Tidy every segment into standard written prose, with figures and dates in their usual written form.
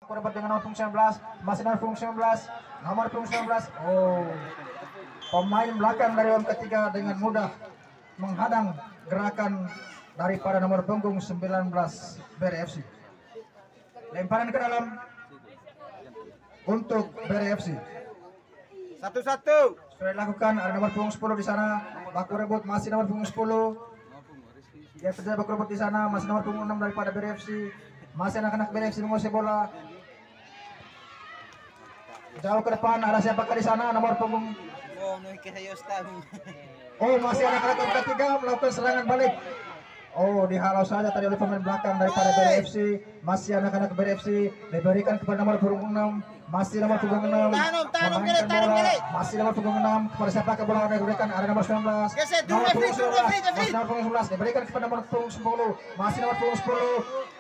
Dapat dengan nomor punggung 19, masih nomor punggung 19, nomor punggung 19. Oh, pemain belakang dari OM ketiga dengan mudah menghadang gerakan daripada nomor punggung 19 BRFC. Lemparan ke dalam untuk BRFC. Satu-satu. Sudah dilakukan, ada nomor punggung 10 di sana. Baku rebut masih nomor punggung 10. Ya, terjadi baku rebut di sana, masih nomor punggung 6 daripada BRFC. Masih anak-anak BRFC menguasai bola. Jauh ke depan, ada siapakah di sana? Nomor punggung. Oh, masih anak-anak OM ketiga melakukan serangan balik. Oh, dihalau saja tadi oleh pemain belakang daripada BRFC. Masih anak-anak BRFC diberikan kepada nomor punggung 6. Masih nomor punggung 6. Memainkan bola. Masih nomor punggung 6. Kepada siapa ke bola diberikan? Ada nomor 19. Nomor punggung 19. Masih nomor punggung 11 diberikan kepada nomor punggung 10. Masih nomor punggung 10.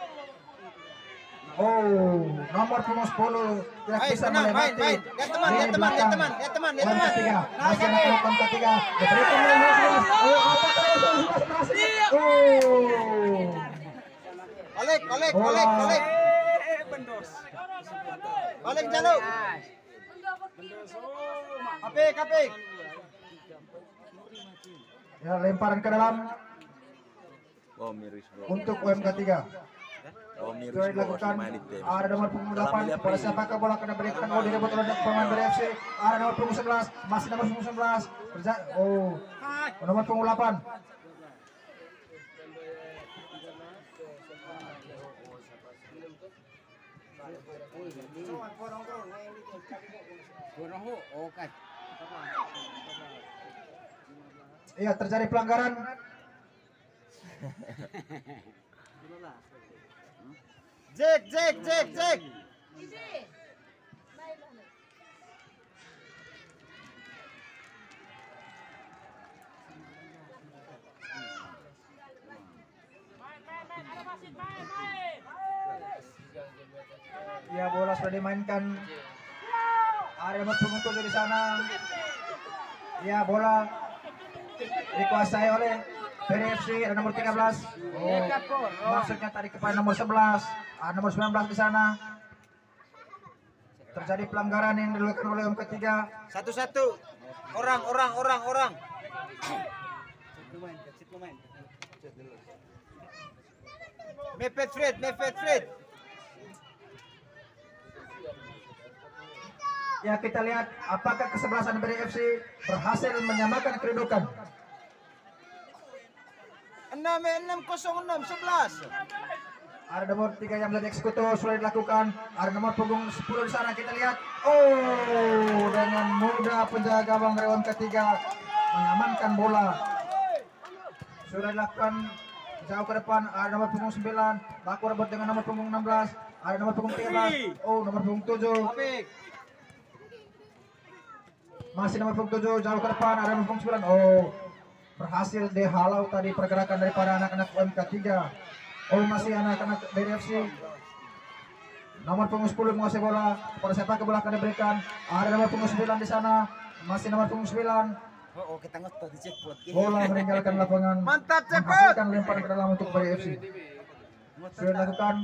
Oh, nomor punggung 10 tidak bisa melewati. Ya teman. Ketiga, masih anak-anak ketiga diberikan nomor 11. Oh, apakah nomor 11 berhasil? Oh, Balik. Balik jaluk. Apik. ya, lemparan ke dalam untuk UMK 3. Sudah dilakukan, ada nomor punggung 8. Pada siapakah bola akan diberikan? Oh, direbut oleh pemain BRFC. Ada nomor punggung 11. Masih nomor punggung 11. Oh, nomor punggung 8. Iya, terjadi pelanggaran. Jek. Ya, bola sudah dimainkan. Ada nomor punggung 7 di sana. Ya, bola dikuasai oleh BRFC. Ada nomor 13. Oh, maksudnya tadi kepada nomor 11. Ada nomor 19 di sana. Terjadi pelanggaran yang dilakukan oleh OM ketiga. Satu-satu. Orang. Mepet Fred. Ya, kita lihat apakah kesebelasan BRFC berhasil menyamakan kedudukan. 6-6-0-6-11. Ada nomor 3 yang melihat eksekutor sudah dilakukan. Ada nomor punggung 10 di sana, kita lihat. Oh, dengan mudah penjaga gawang dari OM ketiga mengamankan bola. Sudah dilakukan jauh ke depan. Ada nomor punggung 9. Baku rebut dengan nomor punggung 16. Ada nomor punggung 13. Oh, nomor punggung 7. Masih nomor punggung 7 jauh ke depan. Ada nomor punggung 9. Oh, berhasil dihalau tadi pergerakan daripada anak-anak OMK 3. Oh, masih anak-anak BRFC. Nomor punggung 10 menguasai bola. Pada siapa ke bola akan diberikan? Ada nomor punggung 9 di sana. Masih nomor punggung 9. Oh, kita ngotot di jackpot. Bola meninggalkan lapangan. Mantap, jackpot. Menghasilkan lemparan ke dalam untuk BRFC. Sudah dilakukan.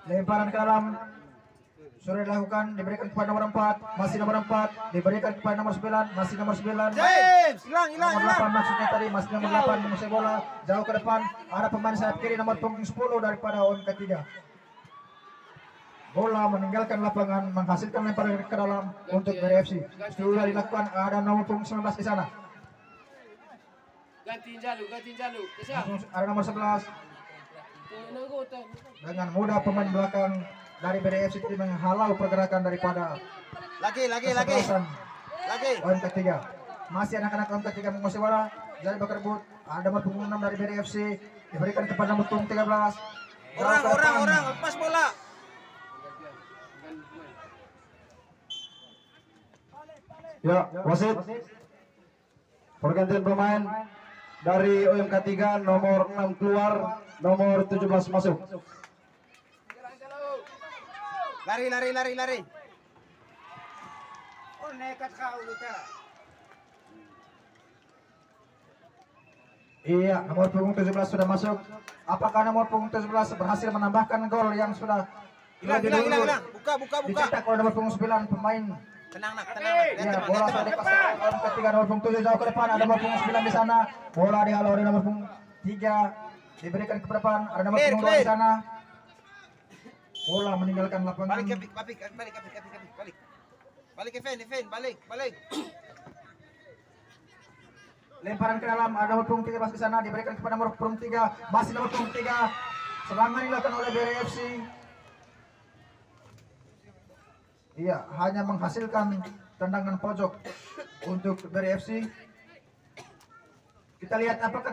Lemparan ke dalam. Sudah dilakukan, diberikan kepada nomor 4. Masih nomor 4. Diberikan kepada nomor 9. Masih nomor 9. James, hilang. Nomor 8 maksudnya tadi. Masih nomor 8 menguasai bola. Jauh ke depan. Ada pemain sayap kiri nomor punggung 10 daripada OM ketiga. Bola meninggalkan lapangan, menghasilkan lemparan ke dalam untuk BRFC. Sudah dilakukan, ada nomor punggung 19 di sana. Gantiin jalur. Ada nomor 11. Dengan mudah pemain belakang dari BRFC itu menghalau pergerakan daripada Lagi. OM ketiga. Masih anak-anak OM ketiga menguasai bola. Jadi bakar rebut. Ada nomor punggung 6 dari BRFC. Diberikan kepada nomor punggung 13. Orang, lepas bola. Ya, wasit. Pergantian pemain dari OMK 3, nomor 6 keluar, nomor 17 masuk. Lari. Oh, nekat kau Luta. Iya, nomor punggung 17 sudah masuk. Apakah nomor punggung 17 berhasil menambahkan gol yang sudah Hilang, lebih hilang, dulu hilang, hilang. Buka. dicetak oleh nomor punggung 9 pemain? Tenang nak, tenang nak. Ya, bola sudah dipaskan oleh ketiga nomor punggung 7 jauh ke depan. Ada nomor punggung 9 di sana. Bola dihalau oleh nomor punggung 3 diberikan ke depan. Ada nomor Clear, punggung 2 di clear. sana. Bola meninggalkan lapangan. Balik balik. Balik Kevin, balik. Lemparan ke dalam, ada nomor punggung 13 di sana diberikan kepada nomor punggung 3. Masih nomor punggung 3. Serangan dilakukan oleh BRFC. Iya, hanya menghasilkan tendangan pojok untuk BRFC. Kita lihat apakah